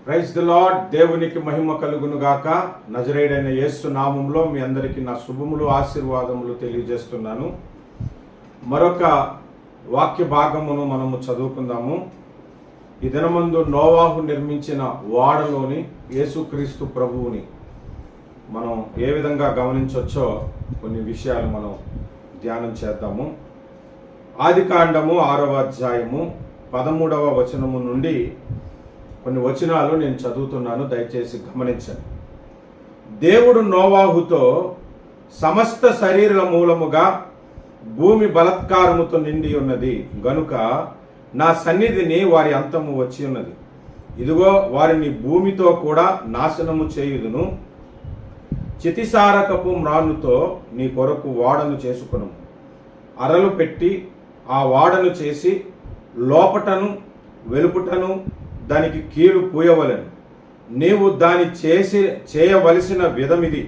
Praise the lord. దేవునికి మహిమ కలుగును గాక. నజరేయుడైన యేసు నామములో మీ అందరికీ నా శుభములు ఆశీర్వాదములు తెలియజేస్తున్నాను. మరొక వాక్య భాగమును మనము చదువుకుందాము. ఈ దినమందు నోవాహు నిర్మించిన ఓడలోని యేసుక్రీస్తు ప్రభువుని మనం ఏ విధంగా గమనించవచ్చో కొన్ని విషయాలు మనం ధ్యానం చేద్దాము. ఆదికాండము 6వ అధ్యాయము 13వ వచనము నుండి కొన్ని వచనాలు నేను చదువుతున్నాను, దయచేసి గమనించండి. దేవుడు నోవాహుతో, సమస్త శరీరుల మూలముగా భూమి బలత్కారముతో నిండి ఉన్నది గనుక నా సన్నిధిని వారి అంతము వచ్చి ఉన్నది. ఇదిగో వారిని భూమితో కూడా నాశనము చేయుదును. చితిసారకపు మ్రానుతో నీ కొరకు వాడను చేసుకును. అరలు పెట్టి ఆ వాడను చేసి లోపటను వెలుపుటను దానికి కీలు పూయవలెను. నీవు దాని చేయవలసిన విధమిది.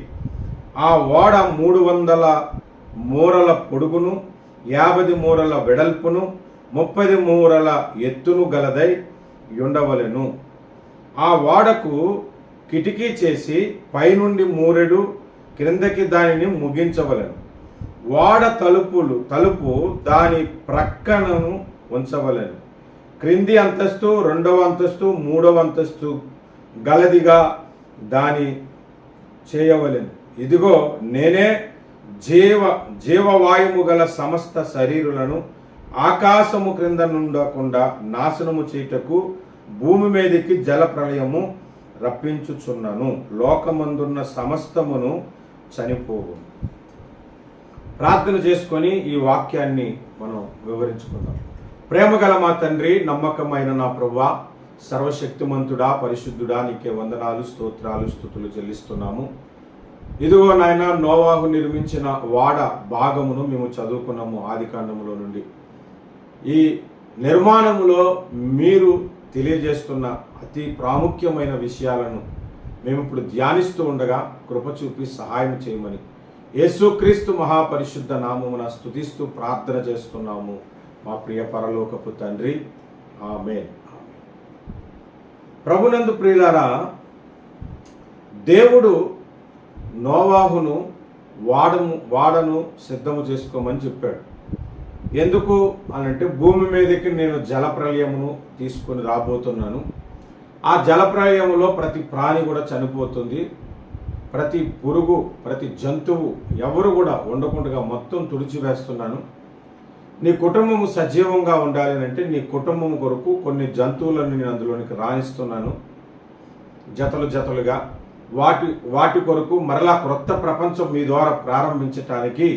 ఆ ఓడ 300 మూరల పొడుగును, 50 మూరల వెడల్పును, 30 మూరల ఎత్తును గలదై ఉండవలెను. ఆ ఓడకు కిటికీ చేసి పైనుండి మూరెడు క్రిందకి దానిని ముగించవలెను. ఓడ తలుపు దాని ప్రక్కనను ఉంచవలెను. క్రింది అంతస్తు, 2వ అంతస్తు, 3వ అంతస్తు గలదిగా దాని చేయవలెను. ఇదిగో నేనే జీవవాయుము గల సమస్త శరీరులను ఆకాశము క్రింద నుండకుండా నాశనము చేయుటకు భూమి మీదకి జల ప్రళయము రప్పించుచున్నాను. లోకమందున్న సమస్తమును చనిపోవు. ప్రార్థన చేసుకొని ఈ వాక్యాన్ని మనం వివరించుకుందాం. ప్రేమగల మా తండ్రి, నమ్మకమైన నా ప్రభువా, సర్వశక్తిమంతుడా, పరిశుద్ధుడా, నీకే వందనాలు, స్తోత్రాలు, స్తుతులు చెల్లిస్తున్నాము. ఇదిగో నాయన, నోవాహు నిర్మించిన వాడ భాగమును మేము చదువుకున్నాము ఆదికాండములో నుండి. ఈ నిర్మాణములో మీరు తెలియజేస్తున్న అతి ప్రాముఖ్యమైన విషయాలను మేము ఇప్పుడు ధ్యానిస్తూ ఉండగా కృప చూపి సహాయం చేయమని యేసుక్రీస్తు మహాపరిశుద్ధ నామమున స్తుతిస్తూ ప్రార్థన చేస్తున్నాము మా ప్రియ పరలోకపు తండ్రి, ఆమేన్. ప్రభునందు ప్రియులారా, దేవుడు నోవాహును వాడను సిద్ధము చేసుకోమని చెప్పాడు. ఎందుకు అనంటే, భూమి మీదకి నేను జలప్రలయమును తీసుకొని రాబోతున్నాను. ఆ జలప్రలయములో ప్రతి ప్రాణి కూడా చనిపోతుంది. ప్రతి పురుగు, ప్రతి జంతువు ఎవరు కూడా ఉండకుండా మొత్తం తుడిచివేస్తున్నాను. నీ కుటుంబము సజీవంగా ఉండాలి అంటే నీ కుటుంబం కొరకు కొన్ని జంతువులను నేను అందులోనికి రాణిస్తున్నాను, జతలుగా. వాటి కొరకు మరలా క్రొత్త ప్రపంచం మీ ద్వారా ప్రారంభించటానికి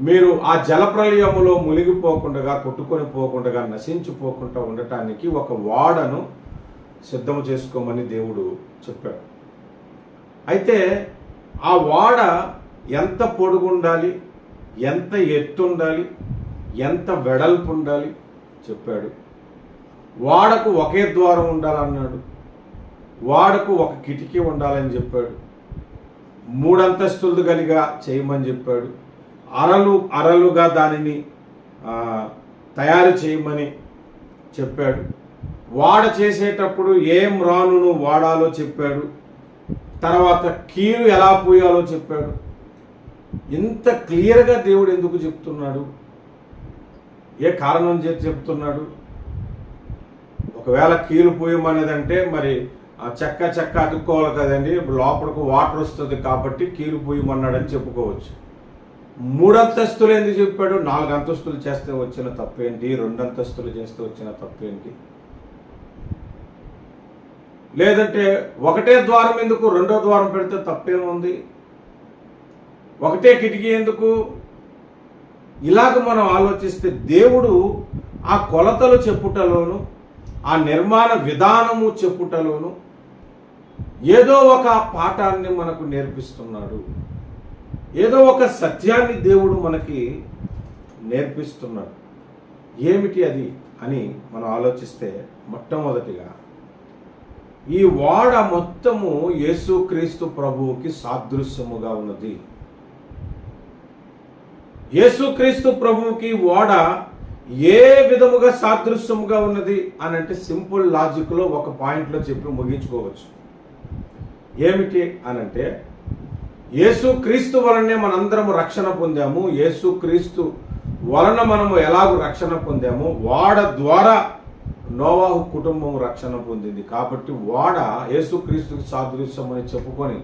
మీరు ఆ జలప్రలయములో మునిగిపోకుండా, కొట్టుకొని పోకుండా, నశించిపోకుండా ఉండటానికి ఒక ఓడను సిద్ధము చేసుకోమని దేవుడు చెప్పాడు. అయితే ఆ ఓడ ఎంత పొడుగు ఉండాలి, ఎంత ఎత్తు ఉండాలి, ఎంత వెడల్పు ఉండాలి చెప్పాడు. ఓడకు ఒకే ద్వారం ఉండాలన్నాడు. ఓడకు ఒక కిటికీ ఉండాలని చెప్పాడు. 3 అంతస్తులు కలిగా చేయమని చెప్పాడు. అరలుగా దానిని తయారు చేయమని చెప్పాడు. ఓడ చేసేటప్పుడు ఏం రానును వాడాలో చెప్పాడు. తర్వాత కీలు ఎలా పూయాలో చెప్పాడు. ఇంత క్లియర్గా దేవుడు ఎందుకు చెప్తున్నాడు? ఏ కారణం చేసి చెప్తున్నాడు? ఒకవేళ కీలు పూయమనేదంటే మరి చెక్క అతుక్కోవాలి కదండి, లోపలికి వాటర్ వస్తుంది కాబట్టి కీలు పూయమన్నాడని చెప్పుకోవచ్చు. 3 అంతస్తులు ఎందుకు చెప్పాడు? 4 అంతస్తులు చేస్తే వచ్చిన తప్పేంటి? 2 అంతస్తులు చేస్తే వచ్చిన తప్పేంటి? లేదంటే ఒకటే ద్వారం ఎందుకు? 2వ ద్వారం పెడితే తప్పేముంది? ఒకటే కిటికీ ఎందుకు? ఇలాగ మనం ఆలోచిస్తే దేవుడు ఆ కొలతలు చెప్పుటలోను, ఆ నిర్మాణ విధానము చెప్పుటలోను ఏదో ఒక పాఠాన్ని మనకు నేర్పిస్తున్నాడు. ఏదో ఒక సత్యాన్ని దేవుడు మనకి నేర్పిస్తున్నాడు. ఏమిటి అది అని మనం ఆలోచిస్తే, మొట్టమొదటిగా ఈ ఓడ మొత్తము యేసుక్రీస్తు ప్రభువుకి సాదృశ్యముగా ఉన్నది. యేసుక్రీస్తు ప్రభువుకి ఓడ ఏ విధముగా సాదృశ్యముగా ఉన్నది అని అంటే సింపుల్ లాజిక్లో ఒక పాయింట్లో చెప్పి ముగించుకోవచ్చు. ఏమిటి అనంటే యేసుక్రీస్తు వలనే మనందరము రక్షణ పొందాము. యేసుక్రీస్తు వలన మనము ఎలాగూ రక్షణ పొందాము, వాడ ద్వారా నోవాహు కుటుంబం రక్షణ పొందింది. కాబట్టి వాడ యేసుక్రీస్తుకి సాదృశ్యం అని చెప్పుకొని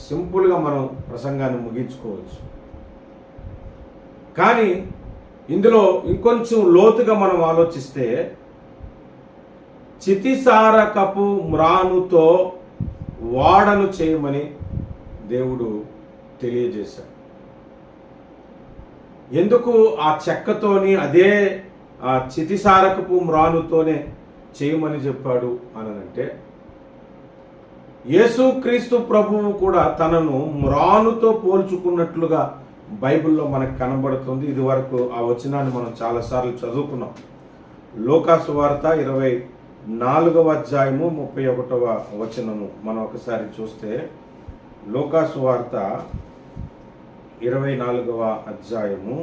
సింపుల్గా మనం ప్రసంగాన్ని ముగించుకోవచ్చు. కానీ ఇందులో ఇంకొంచెం లోతుగా మనం ఆలోచిస్తే చితిసారకపు మ్రానుతో వాడను చేయమని దేవుడు తెలియజేశాడు. ఎందుకు ఆ చెక్కతోని అదే ఆ చితిసారకపు మ్రానుతోనే చేయమని చెప్పాడు అనంటే యేసుక్రీస్తు ప్రభువు కూడా తనను మ్రానుతో పోల్చుకున్నట్లుగా బైబిల్లో మనకు కనబడుతుంది. ఇది వరకు ఆ వచనాన్ని మనం చాలాసార్లు చదువుకున్నాం. లూకాసు వార్త 24వ అధ్యాయము 31వ వచనము మనం ఒకసారి చూస్తే, లూకాసు వార్త 24వ అధ్యాయము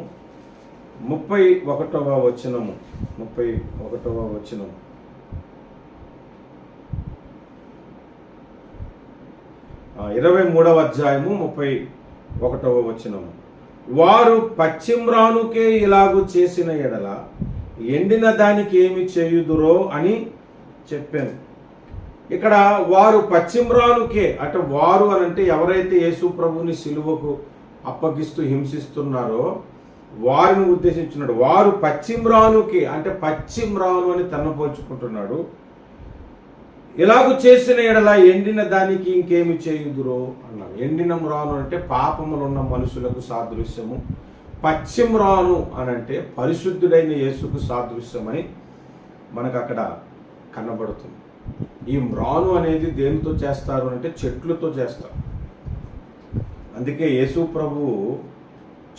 31వ వచనము 31వ వచనము. ఆ 23వ అధ్యాయము 31వ వచనము. వారు పచ్చిమ్రానుకే ఇలాగు చేసిన ఎడల ఎండిన దానికి ఏమి చేయుదురో అని చెప్పాను. ఇక్కడ వారు పచ్చిమ్రానుకే అంటే వారు అనంటే ఎవరైతే యేసు ప్రభుని సిలువకు అప్పగిస్తూ హింసిస్తున్నారో వారిని ఉద్దేశించున్నాడు. వారు పచ్చిమ్రానుకి అంటే పచ్చిమ్రాను అని తన్నపోల్చుకుంటున్నాడు. ఇలాగూ చేసిన ఎడల ఎండిన దానికి ఇంకేమి చేయుదురో అన్నాడు. ఎండిన మ్రాను అంటే పాపములున్న మనుషులకు సాదృశ్యము, పచ్చిమ్రాను అనంటే పరిశుద్ధుడైన యేసుకు సాదృశ్యమని మనకు అక్కడ కనబడుతుంది. ఈ మ్రాను అనేది దేనితో చేస్తారు అంటే చెట్లతో చేస్తారు. అందుకే యేసు ప్రభువు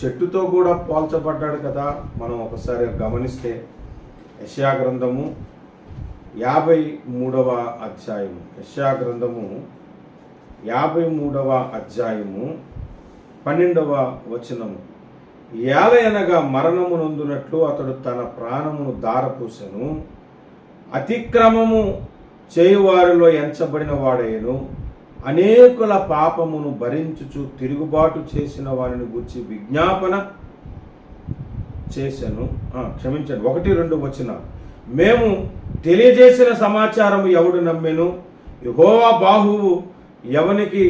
చెట్టుతో కూడా పోల్చబడ్డాడు కదా. మనం ఒకసారి గమనిస్తే యెషయా గ్రంథము 53వ అధ్యాయము, యెషయా గ్రంథము 53వ అధ్యాయము 12వ వచనము. ఏలయనగా మరణము నొందునట్లు అతడు తన ప్రాణమును దారపూసెను, అతిక్రమము చేయువారిలో ఎంచబడిన వాడేను, అనేకుల పాపమును భరించుచు తిరుగుబాటు చేసిన వారిని గురించి విజ్ఞాపన చేశాను. క్షమించండి, 1-2 వచనాలు. మేము తెలియజేసిన సమాచారము ఎవడు నమ్మెను, యెహోవా బాహువు ఎవనికి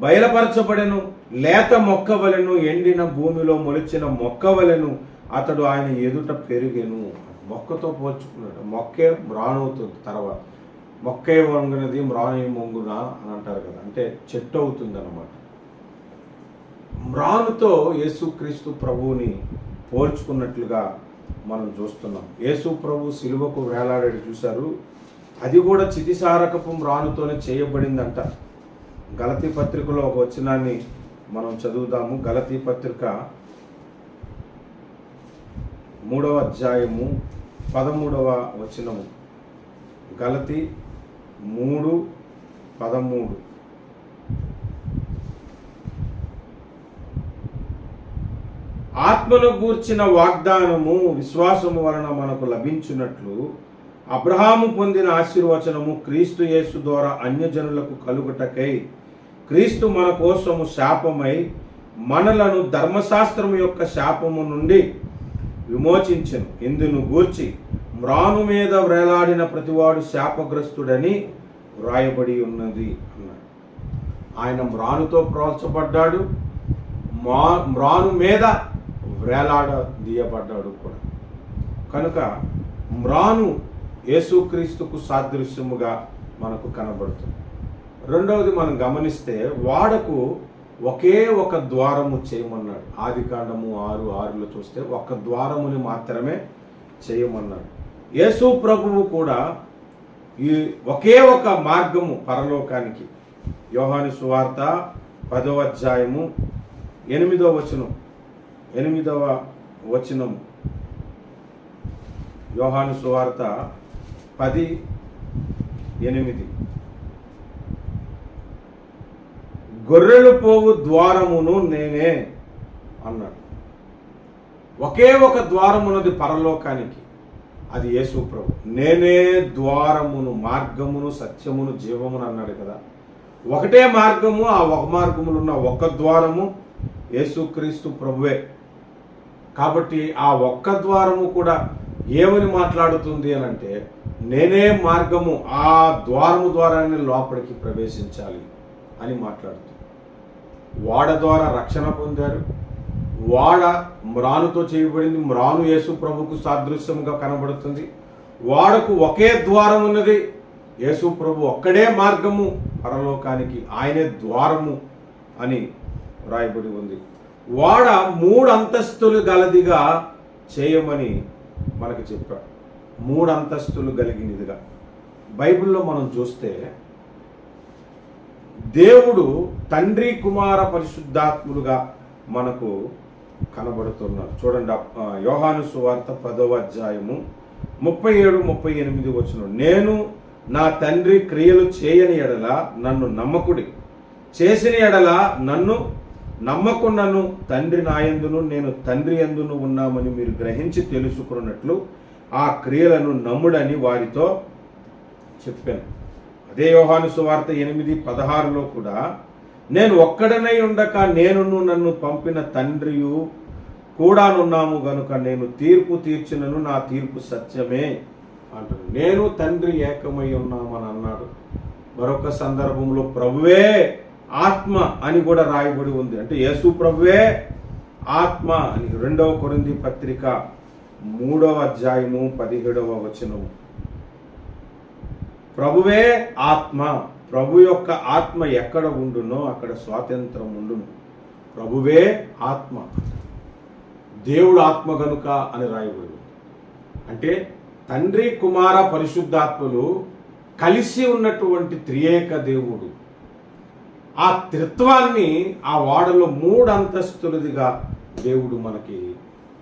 బయలుపరచబడెను, లేత మొక్కవలెను, ఎండిన భూమిలో మొలిచిన మొక్కవలెను అతడు ఆయన ఎదుట పెరిగెను. మొక్కతో పోల్చుకున్నాడు. మొక్కే మ్రానవుతుంది, తర్వాత మొక్కే వంగునది మ్రాను మొంగున అని అంటారు కదా, అంటే చెట్టు అవుతుంది అన్నమాట. మ్రానుతో యేసుక్రీస్తు ప్రభువుని పోల్చుకున్నట్లుగా మనం చూస్తున్నాం. యేసు ప్రభు సిలువకు వేలాడాడు చూశారు, అది కూడా చితిసారకపు మ్రానుతోనే చేయబడిందంట. గలతీ పత్రికలో ఒక వచనాన్ని మనం చదువుదాము. గలతీ పత్రిక 3వ అధ్యాయము 13వ వచనము. గలతీ 3:13. ఆత్మను గూర్చిన వాగ్దానము విశ్వాసము వలన మనకు లభించినట్లు అబ్రహాము పొందిన ఆశీర్వచనము క్రీస్తు యేసు ద్వారా అన్యజనులకు కలుగుటకై క్రీస్తు మన కోసము శాపమై మనలను ధర్మశాస్త్రము యొక్క శాపము నుండి విమోచించెను. ఇందును గూర్చి మ్రాను మీద వ్రేలాడిన ప్రతివాడు శాపగ్రస్తుడని వ్రాయబడి ఉన్నది అన్నాడు. ఆయన మ్రానుతో ప్రోల్చబడ్డాడు, మ్రాను మీద వ్రేలాడదీయబడ్డాడు కూడా. కనుక మ్రాను యేసుక్రీస్తుకు సాదృశ్యముగా మనకు కనబడుతుంది. రెండవది మనం గమనిస్తే వాడకు ఒకే ఒక ద్వారము చేయమన్నాడు. ఆదికాండము 6:6లో చూస్తే ఒక ద్వారముని మాత్రమే చేయమన్నాడు. యేసు ప్రభువు కూడా ఈ ఒకే ఒక మార్గము పరలోకానికి. యోహాను సువార్త 10వ అధ్యాయము 8వ వచనం. 8వ వచనం యోహాను సువార్త 10:8. గొర్రెలు పోవు ద్వారమును నేనే అన్నాడు. ఒకే ఒక ద్వారం ఉన్నది పరలోకానికి, అది యేసు ప్రభు. నేనే ద్వారమును, మార్గమును, సత్యమును, జీవమును అన్నాడు కదా. ఒకటే మార్గము, ఆ ఒక మార్గములో ఉన్న ఒక ద్వారము యేసుక్రీస్తు ప్రభువే. కాబట్టి ఆ ఒక్క ద్వారము కూడా ఏమని మాట్లాడుతుంది అని అంటే, నేనే మార్గము, ఆ ద్వారము ద్వారానే లోపలికి ప్రవేశించాలి అని మాట్లాడుతుంది. వాడ ద్వారా రక్షణ పొందారు. వాడ మ్రానుతో చేయబడింది. మ్రాను యేసు ప్రభుకు సాదృశ్యంగా కనబడుతుంది. వాడకు ఒకే ద్వారం ఉన్నది. యేసు ప్రభు ఒక్కడే మార్గము పరలోకానికి, ఆయనే ద్వారము అని రాయబడి ఉంది. వాడ 3 అంతస్తులు గలదిగా చేయమని మనకు చెప్పాడు. 3 అంతస్తులు కలిగినదిగా. బైబిల్లో మనం చూస్తే దేవుడు తండ్రి, కుమార, పరిశుద్ధాత్ములుగా మనకు కనబడుతున్నారు. చూడండి, యోహాను సువార్త 10వ అధ్యాయము 37-38 వచనం. నేను నా తండ్రి క్రియలు చేయని ఎడల నన్ను నమ్మకుడి, చేసిన ఎడల నన్ను నమ్మకున్నను. తండ్రి నాయందును నేను తండ్రి యందును ఉన్నామని మీరు గ్రహించి తెలుసుకున్నట్లు ఆ క్రియలను నమ్ముడని వారితో చెప్పాను. అదే యోహాను సువార్త 8:16లో కూడా, నేను ఒక్కడనై ఉండక నేనును నన్ను పంపిన తండ్రియు కూడానున్నాము గనుక నేను తీర్పు తీర్చినను, నా తీర్పు సత్యమే అంటాడు. నేను తండ్రి ఏకమై ఉన్నామని అన్నాడు. మరొక సందర్భంలో ప్రభువే ఆత్మ అని కూడా రాయబడి ఉంది. అంటే యేసు ప్రభువే ఆత్మ అని 2వ కొరింథీ పత్రిక 3వ అధ్యాయము 17వ వచనము. ప్రభువే ఆత్మ. ప్రభు యొక్క ఆత్మ ఎక్కడ ఉండునో అక్కడ స్వాతంత్రం ఉండును. ప్రభువే ఆత్మ, దేవుడు ఆత్మ గనుక అని రాయబడి. అంటే తండ్రి, కుమార, పరిశుద్ధాత్మలు కలిసి ఉన్నటువంటి త్రియేక దేవుడు. ఆ త్రిత్వాన్ని ఆ వాడలో 3 అంతస్తులదిగా దేవుడు మనకి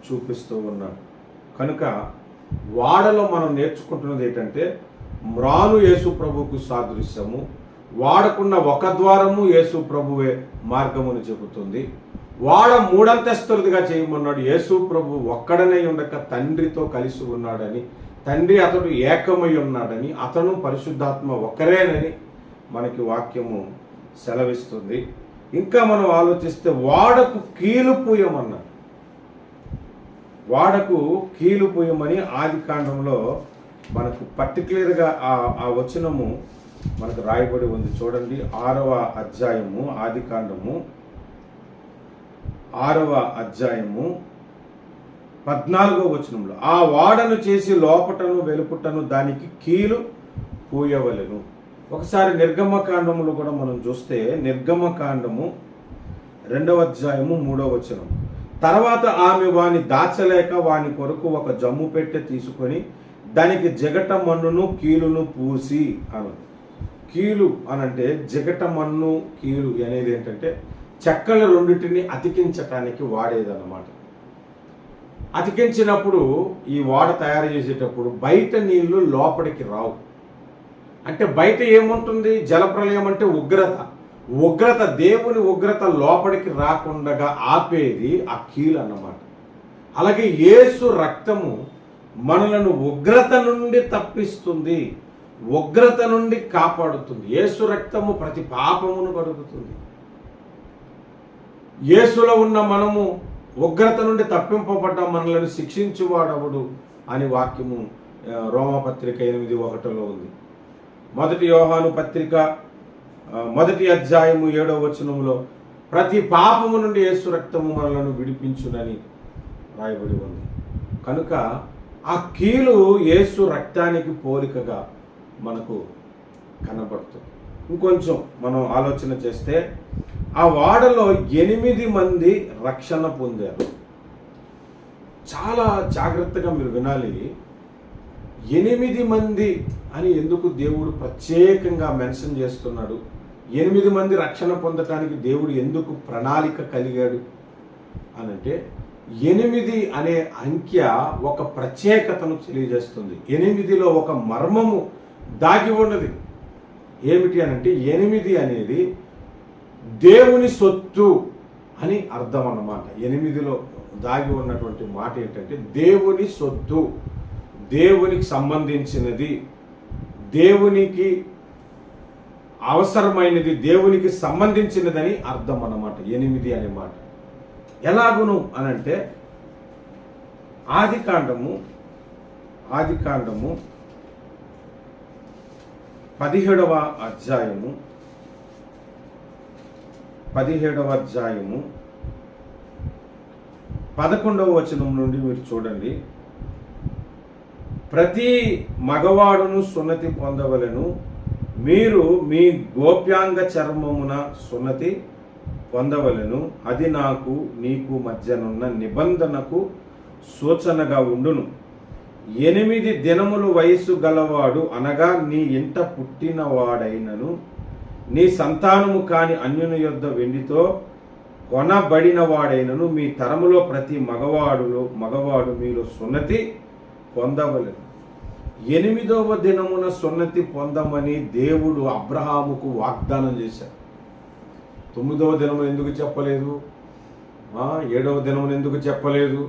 చూపిస్తూ ఉన్నాడు. కనుక వాడలో మనం నేర్చుకుంటున్నది ఏంటంటే, మ్రాను యేసు ప్రభువుకు సాదృశ్యము. వాడకున్న ఒక ద్వారము యేసు ప్రభువే మార్గమును చెబుతుంది. వాడ 3 అంతస్తులదిగా చేయమన్నాడు. యేసు ప్రభు ఒక్కడనే ఉండక తండ్రితో కలిసి ఉన్నాడని, తండ్రి అతడు ఏకమై ఉన్నాడని, అతను పరిశుద్ధాత్మ ఒక్కరేనని మనకి వాక్యము సెలవిస్తుంది. ఇంకా మనం ఆలోచిస్తే వాడకు కీలుపుయమన్నాడు. వాడకు కీలుపుయమని ఆది కాండంలో మనకు పర్టికులర్గా ఆ వచనము మనకు రాయబడి ఉంది. చూడండి, 6వ అధ్యాయము, ఆది కాండము 6వ అధ్యాయము 14వ వచనంలో, ఆ వాడను చేసి లోపటను వెలుపుటను దానికి కీలు పూయవలెను. ఒకసారి నిర్గమకాండములో కూడా మనం చూస్తే, నిర్గమకాండము 2వ అధ్యాయము 3వ వచనం. తర్వాత ఆమె వాని దాచలేక వాని కొరకు ఒక జమ్ము పెట్టె తీసుకొని దానికి జిగట మన్నును కీలును పూసి అను. కీలు అనంటే జిగట మన్ను, కీలు అనేది ఏంటంటే చెక్కల రెండింటిని అతికించటానికి వాడేదన్నమాట. అతికించినప్పుడు ఈ వాడ తయారు చేసేటప్పుడు బయట నీళ్లు లోపలికి రావు. అంటే బయట ఏముంటుంది? జలప్రలయం అంటే ఉగ్రత, దేవుని ఉగ్రత లోపలికి రాకుండా ఆపేది ఆ కీలు అన్నమాట. అలాగే యేసు రక్తము మనలను ఉగ్రత నుండి తప్పిస్తుంది, ఉగ్రత నుండి కాపాడుతుంది. యేసు రక్తము ప్రతి పాపమును కడుగుతుంది. యేసులో ఉన్న మనము ఉగ్రత నుండి తప్పింపబడ్డ మనలను శిక్షించువాడవుడు అని వాక్యము రోమపత్రిక 8:1లో ఉంది. 1 యోహాను పత్రిక 1వ అధ్యాయము 7వ వచనంలో ప్రతి పాపము నుండి యేసు రక్తము మనలను విడిపించునని రాయబడి ఉంది. కనుక ఆ కీలు యేసు రక్తానికి పోలికగా మనకు కనబడుతుంది. ఇంకొంచెం మనం ఆలోచన చేస్తే, ఆ వాడలో 8 మంది రక్షణ పొందారు. చాలా జాగ్రత్తగా మీరు వినాలి. 8 మంది అని ఎందుకు దేవుడు ప్రత్యేకంగా మెన్షన్ చేస్తున్నాడు? 8 మంది రక్షణ పొందటానికి దేవుడు ఎందుకు ప్రణాళిక కలిగాడు అనంటే, 8 అనే అంకె ఒక ప్రత్యేకతను తెలియజేస్తుంది. 8లో ఒక మర్మము దాగి ఉన్నది. ఏమిటి అనంటే, 8 అనేది దేవుని సొత్తు అని అర్థం అన్నమాట. 8లో దాగి ఉన్నటువంటి మాట ఏంటంటే దేవుని సొత్తు, దేవునికి సంబంధించినది, దేవునికి అవసరమైనది, దేవునికి సంబంధించినదని అర్థం అన్నమాట 8 అనే మాట. ఎలాగును అనంటే ఆదికాండము 17వ అధ్యాయము 11వ వచనం నుండి మీరు చూడండి. ప్రతి మగవాడును సున్నతి పొందవలెను, మీరు మీ గోప్యాంగ చర్మమున సున్నతి పొందవలెను, అది నాకు నీకు మధ్యనున్న నిబంధనకు సూచనగా ఉండును. 8 దినములు వయస్సు గలవాడు అనగా నీ ఇంట పుట్టినవాడైనను, నీ సంతానము కాని అన్యుని యొద్ద వెండితో కొనబడిన వాడైనను, మీ తరములో ప్రతి మగవాడు మీలో సున్నతి పొందవలెను. 8వ దినమున సున్నతి పొందమని దేవుడు అబ్రహాముకు వాగ్దానం చేశాడు. 9వ దినమున ఎందుకు చెప్పలేదు, 7వ దినమున ఎందుకు చెప్పలేదు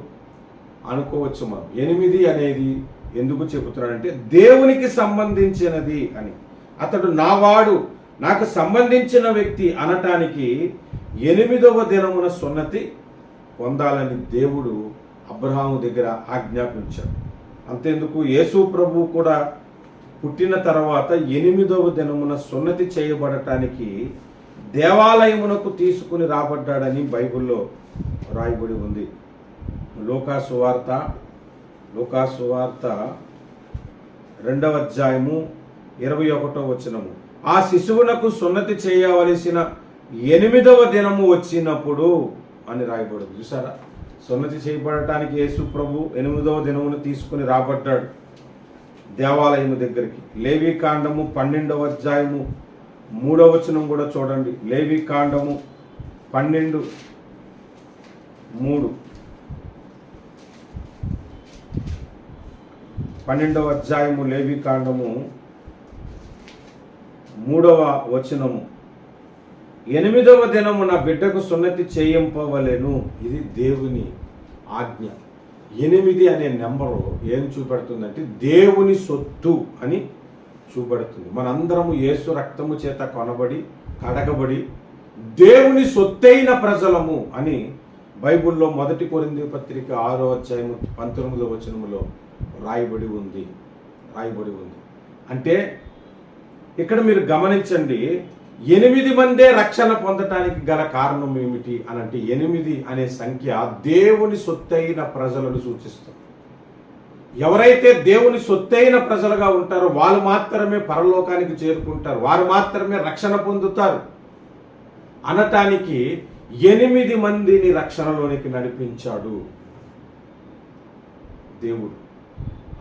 అనుకోవచ్చు మనం. 8 అనేది ఎందుకు చెబుతున్నాడంటే దేవునికి సంబంధించినది అని. అతడు నావాడు, నాకు సంబంధించిన వ్యక్తి అనటానికి 8వ దినమున సున్నతి పొందాలని దేవుడు అబ్రహాము దగ్గర ఆజ్ఞాపించాడు. అంతేందుకు యేసు ప్రభు కూడా పుట్టిన తర్వాత 8వ దినమున సున్నతి చేయబడటానికి దేవాలయమునకు తీసుకుని రాబడ్డాడని బైబిల్లో రాయబడి ఉంది. లూకాసు వార్త 2వ అధ్యాయము 21వ వచనము. ఆ శిశువునకు సున్నతి చేయవలసిన 8వ దినము వచ్చినప్పుడు అని రాయబడింది. చూసారా, సున్నతి చేయబడటానికి యేసు ప్రభు 8వ దినమును తీసుకుని రాబడ్డాడు దేవాలయము దగ్గరికి. లేవి కాండము 12వ అధ్యాయము 3వ వచనం కూడా చూడండి. లేవి కాండము 12వ అధ్యాయము లేవి కాండము 3వ వచనము. 8వ దినము నా బిడ్డకు సున్నతి చేయింపవలెను. ఇది దేవుని ఆజ్ఞ. 8 అనే నెంబరు ఏం చూపెడుతుందంటే దేవుని సొత్తు అని చూపెడుతుంది. మనందరము యేసు రక్తము చేత కొనబడి కడగబడి దేవుని సొత్తైన ప్రజలము అని బైబిల్లో 1 కొరింథీ పత్రిక 6వ అధ్యాయము 19వ వచనములో రాయబడి ఉంది. అంటే ఇక్కడ మీరు గమనించండి, 8 మందే రక్షణ పొందటానికి గల కారణం ఏమిటి అనంటే 8 అనే సంఖ్య దేవుని సొత్తైన ప్రజలను సూచిస్తుంది. ఎవరైతే దేవుని సొత్తైన ప్రజలుగా ఉంటారో వాళ్ళు మాత్రమే పరలోకానికి చేరుకుంటారు, వారు మాత్రమే రక్షణ పొందుతారు అనటానికి 8 మందిని రక్షణలోనికి నడిపించాడు దేవుడు.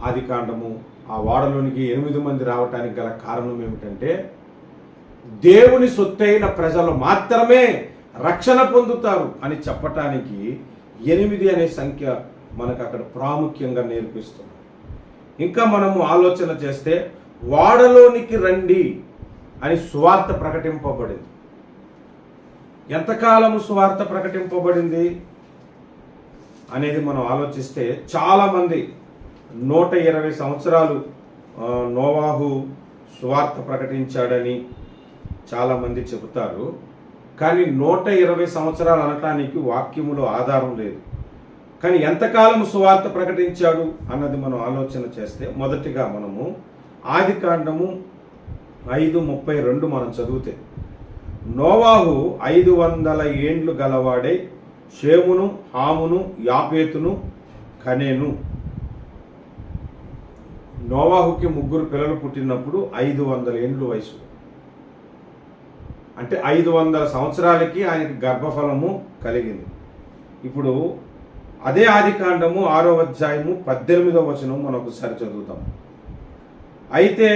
ఆదికాండము ఆ వాడలోనికి 8 మంది రావటానికి గల కారణం ఏమిటంటే దేవుని సొత్తైన ప్రజలు మాత్రమే రక్షణ పొందుతారు అని చెప్పటానికి 8 అనే సంఖ్య మనకు అక్కడ ప్రాముఖ్యంగా నేర్పిస్తుంది. ఇంకా మనము ఆలోచన చేస్తే వాడలోనికి రండి అని సువార్త ప్రకటింపబడింది. ఎంతకాలము సువార్త ప్రకటింపబడింది అనేది మనం ఆలోచిస్తే చాలామంది 120 సంవత్సరాలు నోవాహు సువార్త ప్రకటించాడని చాలామంది చెబుతారు. కానీ 120 సంవత్సరాలు అనటానికి వాక్యములో ఆధారం లేదు. కానీ ఎంతకాలం సువార్త ప్రకటించాడు అన్నది మనం ఆలోచన చేస్తే మొదటిగా మనము ఆదికాండము 5:32 మనం చదివితే, నోవాహు 500 ఏండ్లు గలవాడై షేమును, హామును, యాపేతును కనేను. నోవాహుకి 3 పిల్లలు పుట్టినప్పుడు 500 ఏండ్లు వయసు. అంటే 500 సంవత్సరాలకి ఆయనకి గర్భఫలము కలిగింది. ఇప్పుడు అదే ఆదికాండము 6వ అధ్యాయము 18వ వచనం మనం ఒకసారి చదువుతాం. అయితే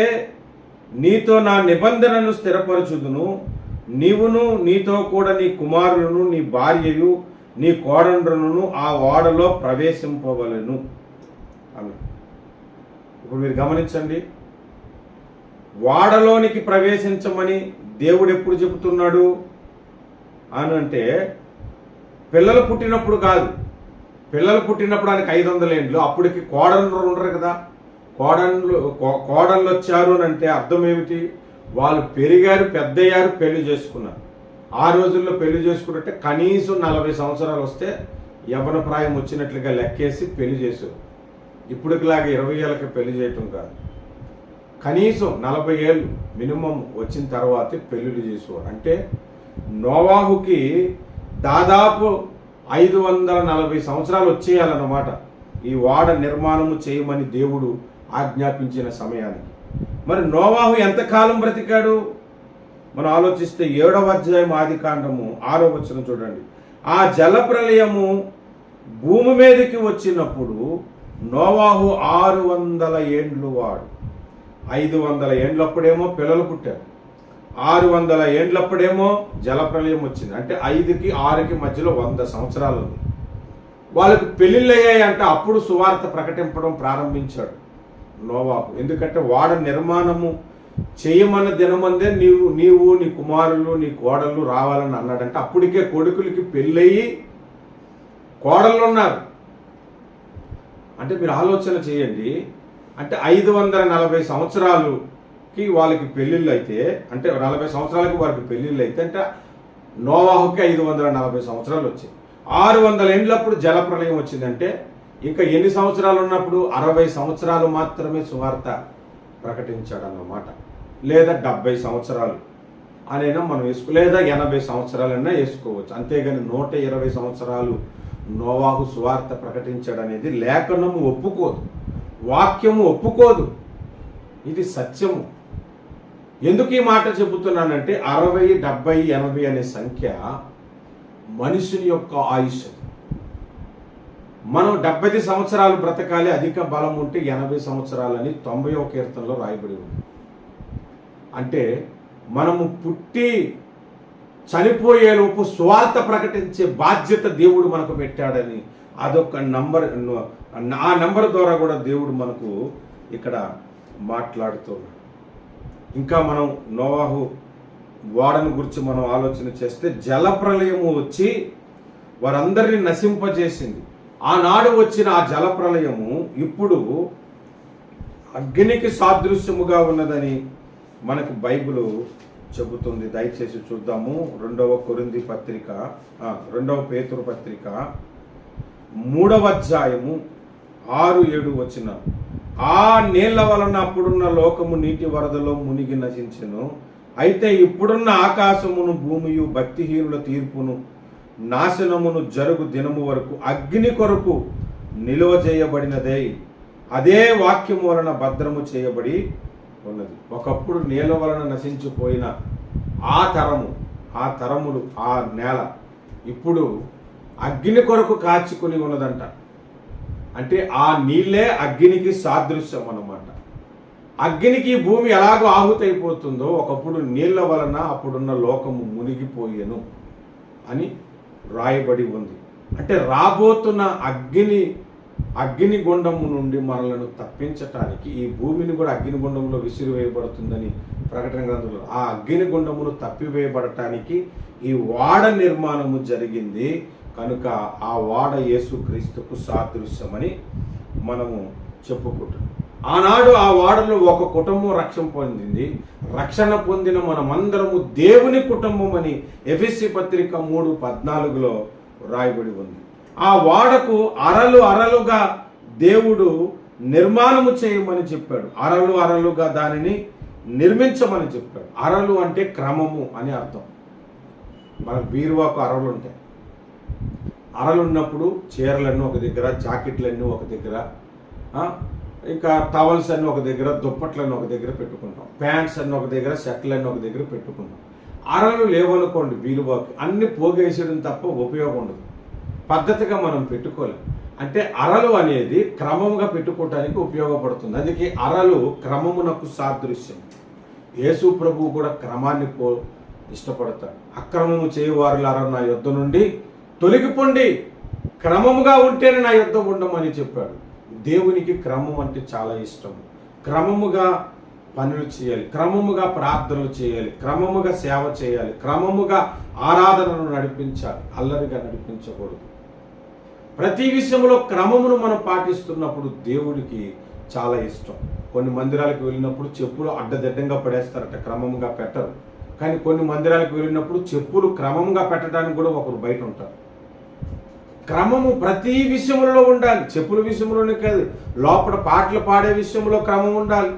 నీతో నా నిబంధనను స్థిరపరచుదును, నీవును నీతో కూడా నీ కుమారులను, నీ భార్యయు, నీ కోడండ్రులను ఆ ఓడలో ప్రవేశింపవలెను అన్న. ఇప్పుడు మీరు గమనించండి, వాడలోనికి ప్రవేశించమని దేవుడు ఎప్పుడు చెబుతున్నాడు అని అంటే పిల్లలు పుట్టినప్పుడు కాదు, పిల్లలు పుట్టినప్పుడు ఆయనకి 500 ఏండ్లు, అప్పటికి కోడళ్ళు ఉండరు కదా. కోడళ్ళు వచ్చారు అని అంటే అర్థం ఏమిటి? వాళ్ళు పెరిగారు, పెద్దయ్యారు, పెళ్లి చేసుకున్నారు. ఆ రోజుల్లో పెళ్లి చేసుకుంటే కనీసం 40 సంవత్సరాలు వస్తే యవ్వన ప్రాయం వచ్చినట్లుగా లెక్కేసి పెళ్లి చేశారు. ఇప్పటికిలాగా 20 ఏళ్ళకి పెళ్లి చేయటం కాదు, కనీసం 40 ఏళ్ళు మినిమం వచ్చిన తర్వాతే పెళ్లిళ్ళు చేసేవారు. అంటే నోవాహుకి దాదాపు 540 సంవత్సరాలు వచ్చేయాలన్నమాట ఈ వాడ నిర్మాణము చేయమని దేవుడు ఆజ్ఞాపించిన సమయానికి. మరి నోవాహు ఎంతకాలం బ్రతికాడు? మనం ఆలోచిస్తే 7వ అధ్యాయం ఆదికాండము 6వ వచనం చూడండి. ఆ జలప్రలయము భూమి మీదకి వచ్చినప్పుడు నోవాహు 600 ఏండ్లు వాడు. 500 ఏండ్లప్పుడేమో పిల్లలు పుట్టారు, 600 ఏండ్లప్పుడేమో జలప్రలయం వచ్చింది. అంటే 5కి 6కి మధ్యలో 100 సంవత్సరాలు ఉంది. వాళ్ళకి పెళ్ళిళ్ళు అయ్యాయంటే అప్పుడు సువార్త ప్రకటించడం ప్రారంభించాడు నోవాహు. ఎందుకంటే వాడ నిర్మాణము చేయమన్న దినమందే నీవు నీ కుమారులు నీ కోడళ్ళు రావాలని అన్నాడంటే అప్పటికే కొడుకులకి పెళ్ళయి కోడళ్ళు ఉన్నారు. అంటే మీరు ఆలోచన చేయండి. అంటే 540 సంవత్సరాలకి వాళ్ళకి పెళ్ళిళ్ళు అయితే, అంటే 40 సంవత్సరాలకి వారికి పెళ్ళిళ్ళు అయితే, అంటే నోవాహుకి 540 సంవత్సరాలు వచ్చాయి. 600 ఏండ్లప్పుడు జలప్రలయం వచ్చిందంటే ఇంకా ఎన్ని సంవత్సరాలు ఉన్నప్పుడు? 60 సంవత్సరాలు మాత్రమే సువార్త ప్రకటించాడు అన్నమాట. లేదా 70 సంవత్సరాలు అనైనా మనం లేదా 80 సంవత్సరాలైనా వేసుకోవచ్చు. అంతేగాని 120 సంవత్సరాలు నోవాహు సువార్త ప్రకటించాడు అనేది లేఖనము ఒప్పుకోదు, వాక్యము ఒప్పుకోదు. ఇది సత్యము. ఎందుకు ఈ మాట చెబుతున్నానంటే 60, 70, 80 అనే సంఖ్య మనుషుని యొక్క ఆయుష్. మనం 70 సంవత్సరాలు బ్రతకాలి, అధిక బలం ఉంటే 80 సంవత్సరాలని 90వ కీర్తనలో రాయబడి ఉంది. అంటే మనము పుట్టి చనిపోయేలోపు స్వార్థ ప్రకటించే బాధ్యత దేవుడు మనకు పెట్టాడని అదొక నంబర్. ఆ నంబర్ ద్వారా కూడా దేవుడు మనకు ఇక్కడ మాట్లాడుతున్నాడు. ఇంకా మనం నోవాహు వాడను గురించి మనం ఆలోచన చేస్తే జలప్రలయము వచ్చి వారందరినీ నశింపజేసింది. ఆనాడు వచ్చిన ఆ జలప్రలయము ఇప్పుడు అగ్నికి సాదృశ్యముగా ఉన్నదని మనకు బైబిల్ చెబుతుంది. దయచేసి చూద్దాము. 2వ కొరింథీ పత్రిక, 2వ పేతురు పత్రిక 3వ అధ్యాయము 6-7 వచ్చిన. ఆ నీళ్ల వలన అప్పుడున్న లోకము నీటి వరదలో మునిగి నశించెను. అయితే ఇప్పుడున్న ఆకాశమును భూమియు భక్తిహీనుల తీర్పును నాశనమును జరుగు దినము వరకు అగ్ని కొరకు నిలువ చేయబడినదే అదే వాక్యము వలన భద్రము చేయబడి ఉన్నది. ఒకప్పుడు నీళ్ళ వలన నశించిపోయిన ఆ తరములు ఆ నేల ఇప్పుడు అగ్ని కొరకు కాచుకుని ఉన్నదంట. అంటే ఆ నీళ్ళే అగ్నికి సాదృశ్యం అన్నమాట. అగ్నికి భూమి ఎలాగో ఆహుతైపోతుందో ఒకప్పుడు నీళ్ల వలన అప్పుడున్న లోకము మునిగిపోయేను అని రాయబడి ఉంది. అంటే రాబోతున్న అగ్నిగుండము నుండి మనలను తప్పించటానికి ఈ భూమిని కూడా అగ్నిగుండంలో విసిరివేయబడుతుందని ప్రకటన గ్రంథంలో ఆ అగ్నిగుండమును తప్పివేయబడటానికి ఈ వాడ నిర్మాణము జరిగింది. కనుక ఆ వాడ యేసుక్రీస్తుకు సాదృశ్యమని మనము చెప్పుకుంటున్నాం. ఆనాడు ఆ వాడలో ఒక కుటుంబం రక్షణ పొందింది. రక్షణ పొందిన మనమందరము దేవుని కుటుంబం అని ఎఫెసీ పత్రిక 3:14లో రాయబడి ఉంది. ఆ వాడకు అరలుగా దేవుడు నిర్మాణము చేయమని చెప్పాడు. అరలుగా దానిని నిర్మించమని చెప్పాడు. అరలు అంటే క్రమము అని అర్థం. మన బీరువాకు అరలు ఉంటాయి. అరలు ఉన్నప్పుడు చీరలన్నీ ఒక దగ్గర, జాకెట్లన్నీ ఒక దగ్గర, ఇంకా టవల్స్ అన్నీ ఒక దగ్గర, దుప్పట్లన్నీ ఒక దగ్గర పెట్టుకుంటాం, ప్యాంట్స్ అన్నీ ఒక దగ్గర, షర్ట్లన్నీ ఒక దగ్గర పెట్టుకుంటాం. అరలు లేవనుకోండి బీరువాకి, అన్ని పోగేసేయడం తప్ప ఉపయోగం ఉండదు. పద్ధతిగా మనం పెట్టుకోలేం. అంటే అరలు అనేది క్రమంగా పెట్టుకోవటానికి ఉపయోగపడుతుంది. అందుకే అరలు క్రమమునకు సాదృశ్యం. యేసు ప్రభువు కూడా క్రమాన్ని ఇష్టపడతాడు. అక్రమము చేయువారులారా నా యొద్ద నుండి తొలగిపోండి, క్రమముగా ఉంటేనే నా యొద్ద ఉండమని చెప్పాడు. దేవునికి క్రమం అంటే చాలా ఇష్టం. క్రమముగా పనులు చేయాలి, క్రమముగా ప్రార్థనలు చేయాలి, క్రమముగా సేవ చేయాలి, క్రమముగా ఆరాధనను నడిపించాలి, అల్లరిగా నడిపించకూడదు. ప్రతి విషయంలో క్రమమును మనం పాటిస్తున్నప్పుడు దేవుడికి చాలా ఇష్టం. కొన్ని మందిరాలకు వెళ్ళినప్పుడు చెప్పులు అడ్డదిడ్డంగా పడేస్తారట, క్రమంగా పెట్టరు. కానీ కొన్ని మందిరాలకు వెళ్ళినప్పుడు చెప్పులు క్రమంగా పెట్టడానికి కూడా ఒకరు బయట ఉంటారు. క్రమము ప్రతి విషయంలో ఉండాలి. చెప్పుల విషయంలోనే కాదు, లోపల పాటలు పాడే విషయంలో క్రమం ఉండాలి.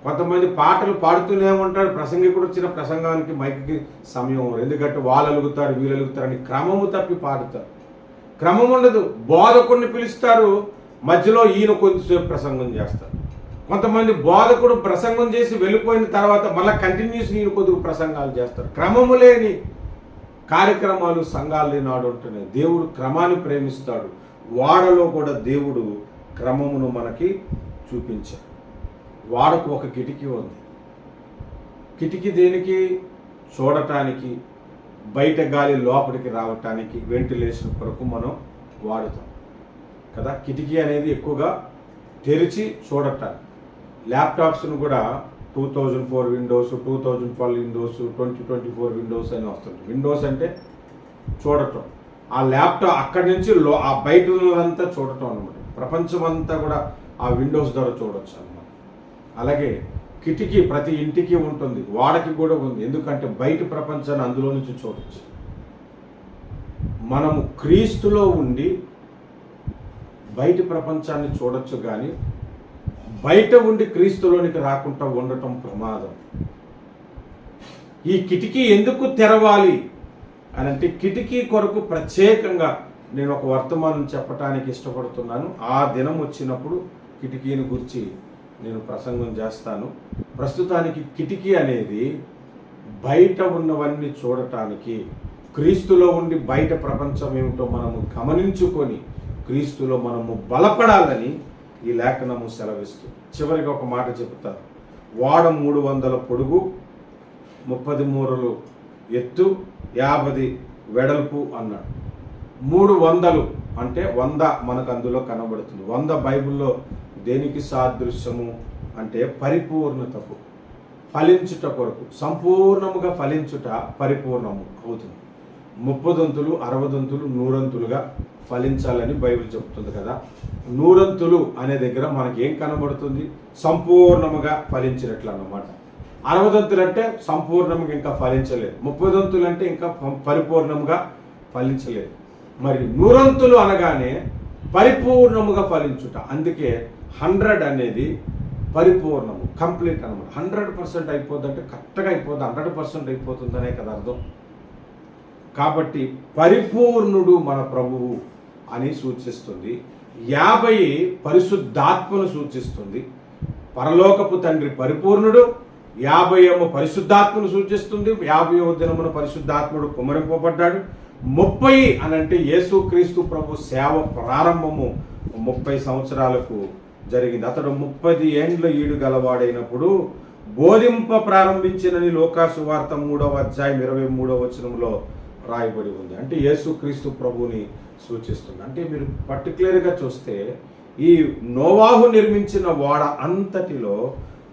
కొంతమంది పాటలు పాడుతూనే ఉంటారు, ప్రసంగికుడు వచ్చిన ప్రసంగానికి మైక్కి సమయం, ఎందుకంటే వాళ్ళు అలుగుతారు వీళ్ళు అలుగుతారని క్రమము తప్పి పాడుతారు. క్రమం ఉండదు. బోధకుడిని పిలుస్తారు, మధ్యలో ఈయన కొద్దిసేపు ప్రసంగం చేస్తారు. కొంతమంది బోధకుడు ప్రసంగం చేసి వెళ్ళిపోయిన తర్వాత మళ్ళీ కంటిన్యూస్ ఈయన కొద్దిగా ప్రసంగాలు చేస్తారు. క్రమము లేని కార్యక్రమాలు సంఘాలు నాడు ఉంటున్నాయి. దేవుడు క్రమాన్ని ప్రేమిస్తాడు. వాడలో కూడా దేవుడు క్రమమును మనకి చూపించాడు. వాడకు ఒక కిటికీ ఉంది. కిటికీ దేనికి? చూడటానికి, బయట గాలి లోపలికి రావటానికి, వెంటిలేషన్ కొరకు మనం వాడుతాం కదా. కిటికీ అనేది ఎక్కువగా తెరిచి చూడటానికి. ల్యాప్టాప్స్ను కూడా 2004 విండోస్, 2012 విండోస్, 2024 విండోస్ అని వస్తుంది. విండోస్ అంటే చూడటం. ఆ ల్యాప్టాప్ అక్కడి నుంచి ఆ బయట ఉన్నదంతా చూడటం అనమాట. ప్రపంచం అంతా కూడా ఆ విండోస్ ద్వారా చూడొచ్చు అనమాట. అలాగే కిటికీ ప్రతి ఇంటికి ఉంటుంది, వాడకి కూడా ఉంది. ఎందుకంటే బయట ప్రపంచాన్ని అందులో నుంచి చూడొచ్చు. మనము క్రీస్తులో ఉండి బయట ప్రపంచాన్ని చూడొచ్చు, కానీ బయట ఉండి క్రీస్తులోనికి రాకుండా ఉండటం ప్రమాదం. ఈ కిటికీ ఎందుకు తెరవాలి అని అంటే, కిటికీ కొరకు ప్రత్యేకంగా నేను ఒక వర్తమానం చెప్పడానికి ఇష్టపడుతున్నాను. ఆ దినం వచ్చినప్పుడు కిటికీని గురించి నేను ప్రసంగం చేస్తాను. ప్రస్తుతానికి కిటికీ అనేది బయట ఉన్నవన్నీ చూడటానికి, క్రీస్తులో ఉండి బయట ప్రపంచం ఏమిటో మనము గమనించుకొని క్రీస్తులో మనము బలపడాలని ఈ లేఖనము సెలవిస్తుంది. చివరిగా ఒక మాట చెబుతారు. వాడ 300 పొడుగు, 30 మూరలు ఎత్తు, 50 వెడల్పు అన్నాడు. 300 అంటే 100 మనకు అందులో కనబడుతుంది. 100 బైబిల్లో దేనికి సాదృశ్యము అంటే పరిపూర్ణతకు, ఫలించుట కొరకు. సంపూర్ణముగా ఫలించుట పరిపూర్ణము అవుతుంది. 30 దంతులు, 60 దంతులు, 100 దంతులుగా ఫలించాలని బైబిల్ చెప్తుంది కదా. 100 దంతులు అనే దగ్గర మనకి ఏం కనబడుతుంది? సంపూర్ణముగా ఫలించినట్లు అన్నమాట. 60 దంతులు అంటే సంపూర్ణంగా ఇంకా ఫలించలేదు. 30 దంతులు అంటే ఇంకా పరిపూర్ణముగా ఫలించలేదు. మరి 100 దంతులు అనగానే పరిపూర్ణముగా ఫలించుట. అందుకే 100 అనేది పరిపూర్ణము, కంప్లీట్ అనమాట. 100% అయిపోద్ది అంటే కరెక్ట్గా అయిపోద్ది, 100% అయిపోతుందనే కదా అర్థం. కాబట్టి పరిపూర్ణుడు మన ప్రభువు అని సూచిస్తుంది. 50 పరిశుద్ధాత్మను సూచిస్తుంది. పరలోకపు తండ్రి పరిపూర్ణుడు, 50 పరిశుద్ధాత్మను సూచిస్తుంది. 50వ దినమున పరిశుద్ధాత్ముడు కుమ్మరింపబడ్డాడు. 30 అనంటే యేసుక్రీస్తు ప్రభు సేవ ప్రారంభము 30 సంవత్సరాలకు జరిగింది. అతడు 30 ఏండ్ల ఈడు గలవాడైనప్పుడు బోధింప ప్రారంభించినని లోకాసు వార్త 3వ అధ్యాయం 23వ వచనంలో రాయబడి ఉంది. అంటే యేసుక్రీస్తు ప్రభుని సూచిస్తుంది. అంటే మీరు పర్టికులర్గా చూస్తే ఈ నోవాహు నిర్మించిన వాడ అంతటిలో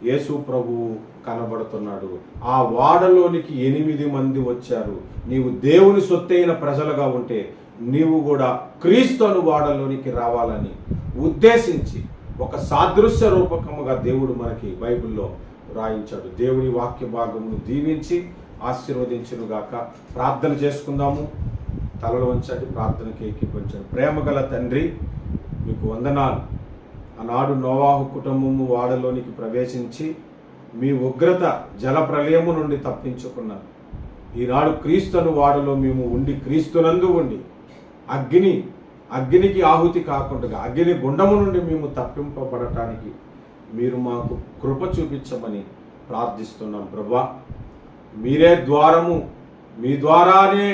యేసు ప్రభువు కనబడుతున్నాడు. ఆ వాడలోనికి 8 మంది వచ్చారు. నీవు దేవుని సొత్తైన ప్రజలుగా ఉంటే నీవు కూడా క్రీస్తును వాడలోనికి రావాలని ఉద్దేశించి ఒక సాదృశ్య రూపకముగా దేవుడు మనకి బైబిల్లో రాయించాడు. దేవుని వాక్య భాగమును దీవించి ఆశీర్వదించునుగాక. ప్రార్థన చేసుకుందాము. తలలు వంచండి, ప్రార్థనకి ఏకీభవించండి. ప్రేమగల తండ్రి, మీకు వందనాలు. ఆనాడు నోవాహు కుటుంబము వాడలోనికి ప్రవేశించి మీ ఉగ్రత జల ప్రళయము నుండి తప్పించుకున్నారు. ఈనాడు క్రీస్తును వాడలో మేము ఉండి, క్రీస్తునందు ఉండి అగ్నికి ఆహుతి కాకుండా అగ్ని గుండము నుండి మేము తప్పింపబడటానికి మీరు మాకు కృప చూపించమని ప్రార్థిస్తున్నాం. ప్రభువా, మీరే ద్వారము, మీ ద్వారానే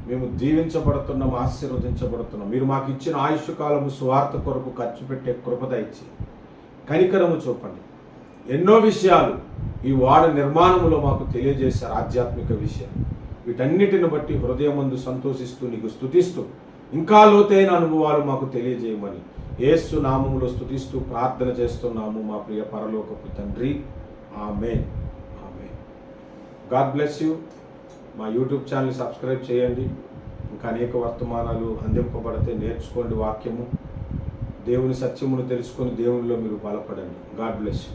మేము దీవించబడుతున్నాం, ఆశీర్వదించబడుతున్నాం. మీరు మాకు ఇచ్చిన ఆయుష్ కాలము స్వార్థ కొరకు ఖర్చు పెట్టే కృపద ఇచ్చి కనికరము చూపండి. ఎన్నో విషయాలు ఈ వాడ నిర్మాణములో మాకు తెలియజేశారు, ఆధ్యాత్మిక విషయాలు. వీటన్నిటిని బట్టి హృదయమందు సంతోషిస్తూ నీకు స్తుతిస్తూ ఇంకా లోతైన అనుభవాలు మాకు తెలియజేయమని యేసు నామములో స్తుతిస్తూ ప్రార్థన చేస్తున్నాము మా ప్రియ పరలోకపు తండ్రి. Amen. Amen. God bless you. మా యూట్యూబ్ ఛానల్ సబ్స్క్రైబ్ చేయండి. ఇంకా అనేక వర్తమానాలు అందింపబడితే నేర్చుకోండి వాక్యము, దేవుని సత్యమును తెలుసుకొని దేవునిలో మీరు బలపడండి. God bless you.